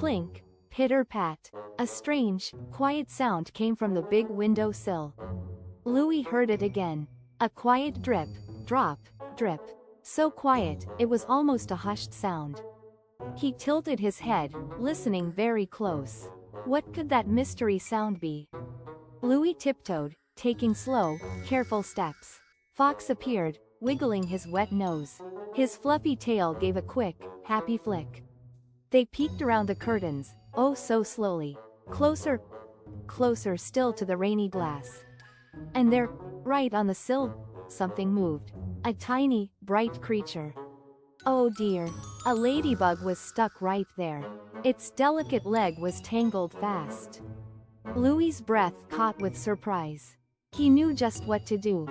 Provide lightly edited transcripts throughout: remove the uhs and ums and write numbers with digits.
Plink, pitter-pat. A strange, quiet sound came from the big window sill. Louie heard it again. A quiet drip, drop, drip. So quiet, it was almost a hushed sound. He tilted his head, listening very close. What could that mystery sound be? Louie tiptoed, taking slow, careful steps. Fox appeared, wiggling his wet nose. His fluffy tail gave a quick, happy flick. They peeked around the curtains, oh so slowly. Closer, closer still to the rainy glass. And there, right on the sill, something moved. A tiny, bright creature. Oh dear, a ladybug was stuck right there. Its delicate leg was tangled fast. Louie's breath caught with surprise. He knew just what to do.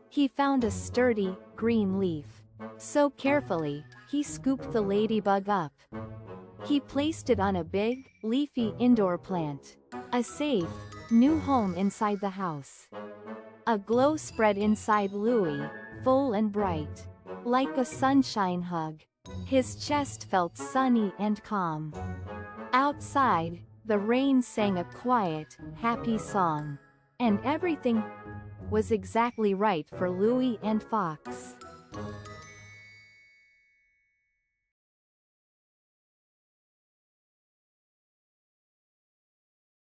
He found a sturdy, green leaf. So carefully, he scooped the ladybug up. He placed it on a big, leafy indoor plant. A safe, new home inside the house. A glow spread inside Louie, full and bright. Like a sunshine hug. His chest felt sunny and calm. Outside, the rain sang a quiet, happy song. And everything was exactly right for Louie and Fox.